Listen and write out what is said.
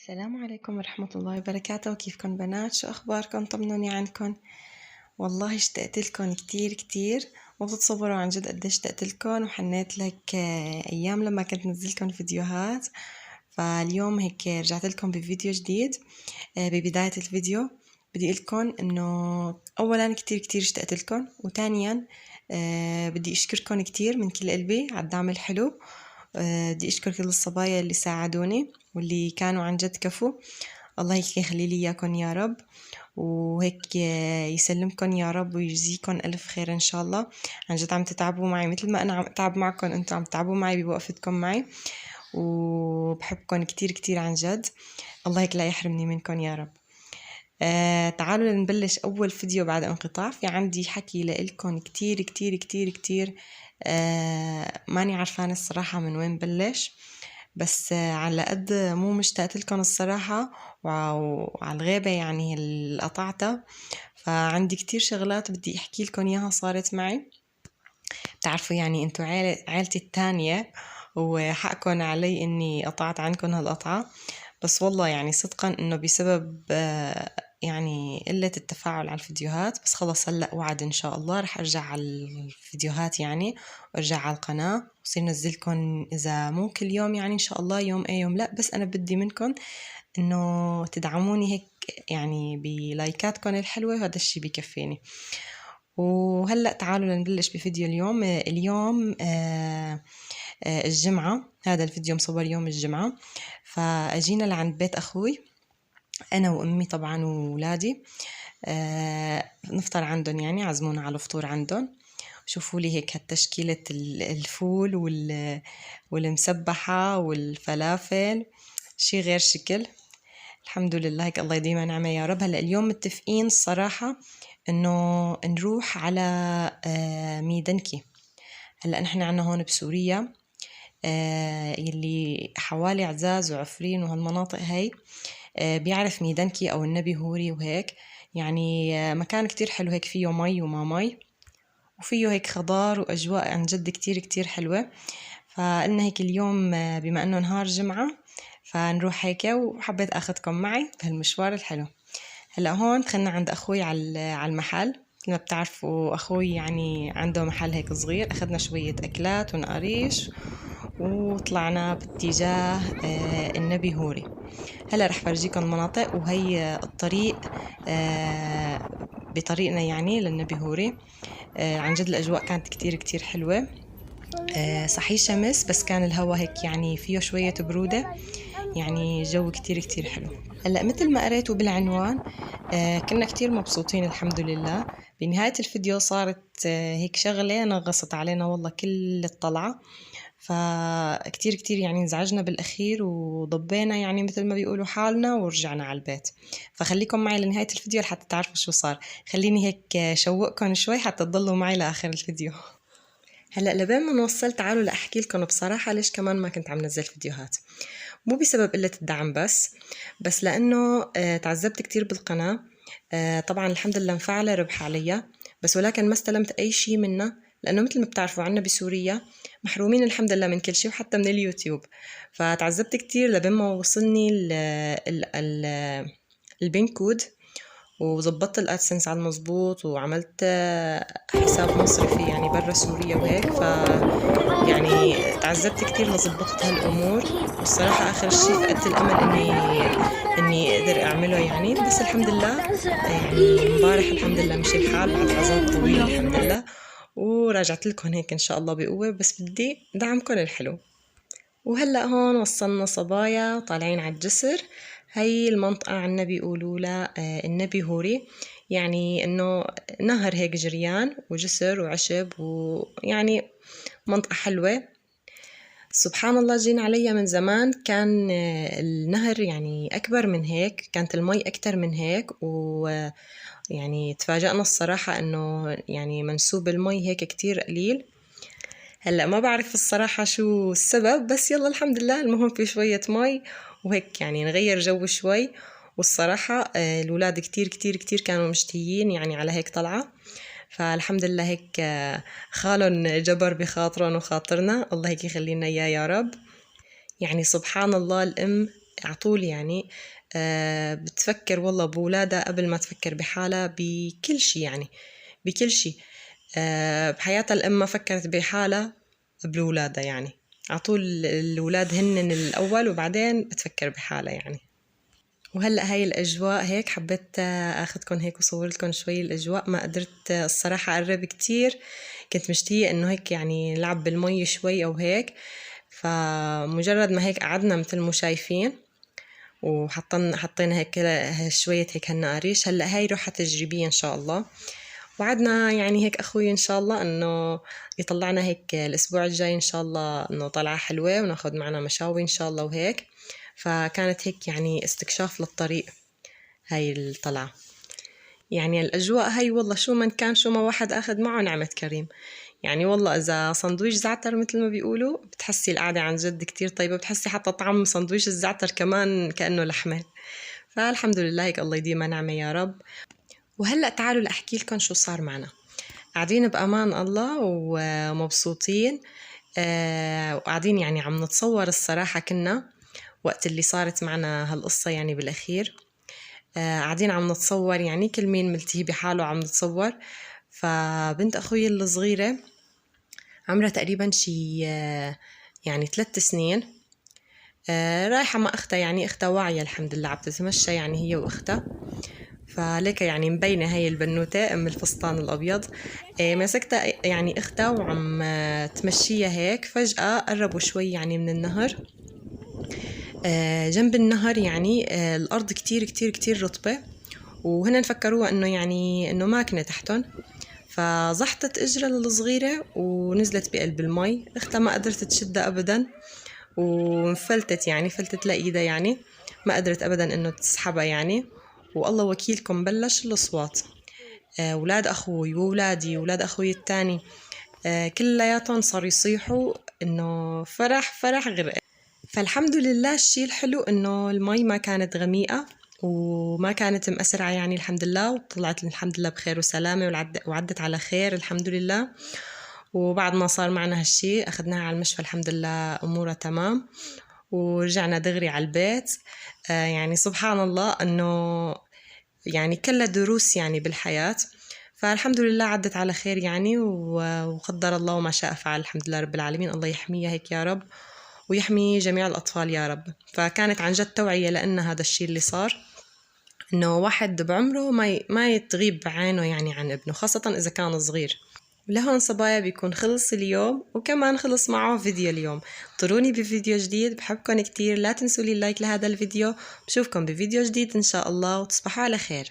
السلام عليكم ورحمة الله وبركاته. كيفكن بنات؟ شو أخباركم؟ طمنوني عنكن. والله اشتقت لكم كتير كتير، ما بتتصوروا عن جد قديش اشتقت لكم وحنيت لك أيام لما كنت نزلكم فيديوهات. فاليوم هيك رجعت لكم بفيديو جديد. ببداية الفيديو بدي أقولكم إنه أولا كتير كتير اشتقت لكم، وثانيا بدي أشكركم كتير من كل قلبي على الدعم الحلو. بدي أشكر كل الصبايا اللي ساعدوني واللي كانوا عن جد كفو. الله هيك يخلي لي إياكم يا رب، وهيك يسلمكم يا رب ويجزيكم ألف خير إن شاء الله. عن جد عم تتعبوا معي مثل ما أنا عم أتعب معكم، أنتم عم تتعبوا معي بوقفتكم معي، وبحبكم كتير كتير عن جد. الله هيك لا يحرمني منكم يا رب. تعالوا نبلش أول فيديو بعد انقطاع. في عندي حكي لإلكم كتير كتير كتير كتير. ماني عارفان الصراحة من وين بلش، بس على قد مو مشتقت لكم الصراحة وعلى الغيبة يعني اللي قطعتها، فعندي كتير شغلات بدي أحكي لكم إياها صارت معي. بتعرفوا يعني أنتوا عائلتي التانية، وحقكم علي إني قطعت عنكم هالقطعة، بس والله يعني صدقا إنه بسبب يعني قلة التفاعل على الفيديوهات. بس خلص هلأ وعد إن شاء الله رح أرجع على الفيديوهات يعني، وأرجع على القناة وصير نزلكم إذا مو كل يوم يعني إن شاء الله، يوم يوم لا، بس أنا بدي منكم إنه تدعموني هيك يعني بلايكاتكم الحلوة، وهذا الشي بيكفيني. وهلأ تعالوا نبلش بفيديو اليوم. اليوم الجمعة، هذا الفيديو مصور يوم الجمعة. فأجينا لعند بيت أخوي أنا وأمي طبعا وولادي، نفطر عندهم يعني، عزمونا على الفطور عندهم. شوفوا لي هيك هالتشكيلة الفول والمسبحة والفلافل، شي غير شكل. الحمد لله هيك، الله يديمها نعمة يا رب. هلأ اليوم متفقين الصراحة إنه نروح على ميدنكي. هلأ نحن عنا هون بسوريا يلي حوالي عزاز وعفرين وهالمناطق هاي بيعرف ميدنكي أو النبي هوري وهيك يعني. مكان كتير حلو هيك، فيه مي وما مي، وفيه هيك خضار وأجواء عن جد كتير كتير حلوة. فقلنا هيك اليوم بما أنه نهار جمعة فنروح هيك، وحبيت أخذكم معي بهالمشوار الحلو. هلأ هون دخلنا عند أخوي على المحل. مثل ما بتعرفوا أخوي يعني عنده محل هيك صغير. أخذنا شوية أكلات ونقاريش وطلعنا باتجاه النبي هوري. هلا رح فرجيكم المناطق، وهي الطريق بطريقنا يعني للنبي هوري. عن جد الأجواء كانت كتير كتير حلوة. صحيح شمس، بس كان الهوا هيك يعني فيه شوية برودة، يعني جو كتير كتير حلو. هلأ مثل ما قريتوا بالعنوان كنا كتير مبسوطين الحمد لله. بنهاية الفيديو صارت هيك شغلة نغصت علينا والله كل الطلعة، فكتير كتير يعني انزعجنا بالأخير وضبينا يعني مثل ما بيقولوا حالنا ورجعنا على البيت. فخليكم معي لنهاية الفيديو لحتى تعرفوا شو صار. خليني هيك شوقكم شوي حتى تضلوا معي لآخر الفيديو. هلأ لبين ما نوصل تعالوا لأحكي لكم بصراحة ليش كمان ما كنت عم نزل فيديوهات. مو بسبب قلة الدعم بس لأنه تعذبت كتير بالقناة. طبعا الحمد لله مفعلة ربح عليها، بس ولكن ما استلمت أي شي منها، لأنه مثل ما بتعرفوا عنا بسوريا محرومين الحمد لله من كل شي، وحتى من اليوتيوب. فتعذبت كتير لبين ما وصلني البين كود، وزبطت الادسنس على المزبوط، وعملت حساب مصرفي يعني برا سوريا وهيك. يعني تعذبت كتير لزبطت هالامور، والصراحه اخر شيء فقدت الامل اني اقدر اعمله يعني. بس الحمد لله يعني امبارح الحمد لله مشي الحال بعد عذاب طويل الحمد لله، ورجعت لكم هيك ان شاء الله بقوه، بس بدي دعمكم الحلو. وهلأ هون وصلنا صبايا وطالعين على الجسر. هاي المنطقة عنا بيقولوا لها النبي هوري، يعني انه نهر هيك جريان وجسر وعشب، ويعني منطقة حلوة. سبحان الله جينا عليها من زمان كان النهر يعني أكبر من هيك، كانت المي أكتر من هيك، ويعني تفاجأنا الصراحة إنه يعني منسوب المي هيك كتير قليل. هلأ ما بعرف الصراحة شو السبب، بس يلا الحمد لله المهم في شوية مي وهيك يعني نغير جو شوي. والصراحة الولاد كتير كتير كتير كانوا مشتهيين يعني على هيك طلعة. فالحمد لله هيك خالن جبر بخاطرهم وخاطرنا، الله هيك يخلينا إياه يا رب. يعني سبحان الله الأم عطول يعني بتفكر والله بولادها قبل ما تفكر بحالها بكل شي، يعني بكل شي. بحياتها الأم ما فكرت بحالها قبل ولادها، يعني عطول الولاد هن الأول وبعدين بتفكر بحالها يعني. وهلأ هاي الأجواء هيك حبيت أخذكم هيك وصور لكم شوي الأجواء. ما قدرت الصراحة أقرب كتير، كنت مشتهية إنه هيك يعني لعب بالمي شوي أو هيك. فمجرد ما هيك قعدنا مثل ما شايفين حطينا هيك شوية هيك هالنقاريش. هلأ هاي روحة تجريبية إن شاء الله. وعدنا يعني هيك أخوي إن شاء الله إنه يطلعنا هيك الأسبوع الجاي إن شاء الله إنه طلعة حلوة وناخد معنا مشاوي إن شاء الله وهيك. فكانت هيك يعني استكشاف للطريق هاي الطلعة. يعني الأجواء هاي والله شو من كان شو ما واحد أخذ معه نعمة كريم. يعني والله إذا صندويش زعتر مثل ما بيقولوا بتحسي القعدة عن جد كتير طيبة، بتحسي حتى طعم صندويش الزعتر كمان كأنه لحمة. فالحمد لله هيك الله يديمها نعمة يا رب. وهلأ تعالوا لأحكي لكم شو صار معنا. قاعدين بأمان الله ومبسوطين، وقاعدين يعني عم نتصور الصراحة كنا وقت اللي صارت معنا هالقصة يعني بالأخير. قاعدين عم نتصور يعني كل مين ملتهي بحاله عم نتصور. فبنت أخوي الصغيرة عمرها تقريبا شي يعني 3 سنين، رايحة مع أختها، يعني أختها واعية الحمد لله عم تتمشى يعني هي وأختها. فليك يعني مبينة هاي البنوتة أم الفستان الأبيض مسكتها يعني أختها وعم تمشيها هيك. فجأة قربوا شوي يعني من النهر. جنب النهر يعني الأرض كتير كتير كتير رطبة، وهنا فكروها إنه يعني إنه ماكنة تحتهم. فزحطت إجرها الصغيرة ونزلت بقلب المي. أختها ما قدرت تشدها أبدا وانفلتت، يعني فلتت لإيدها، يعني ما قدرت أبدا إنه تسحبها يعني. والله وكيلكم بلش الأصوات، أولاد أخوي وولادي وولاد أخوي التاني كلياتهم صاروا يصيحوا إنه فرح فرح غرق. فالحمد لله الشيء الحلو إنه المي ما كانت غميقة وما كانت مأسرعة يعني الحمد لله، وطلعت الحمد لله بخير وسلامة وعدت على خير الحمد لله. وبعد ما صار معنا هالشي أخذناها على المشفى الحمد لله أمورها تمام، ورجعنا دغري على البيت. يعني سبحان الله أنه يعني كلها دروس يعني بالحياة. فالحمد لله عدت على خير يعني، وقدر الله وما شاء فعل الحمد لله رب العالمين. الله يحميها هيك يا رب ويحمي جميع الأطفال يا رب. فكانت عن جد توعية لأن هذا الشيء اللي صار إنه واحد بعمره ما يتغيب بعينه يعني عن ابنه، خاصة إذا كان صغير. لهون صبايا بيكون خلص اليوم، وكمان خلص معه فيديو اليوم. طروني بفيديو جديد، بحبكم كتير، لا تنسوا لي اللايك لهذا الفيديو. بشوفكم بفيديو جديد إن شاء الله، وتصبحوا على خير.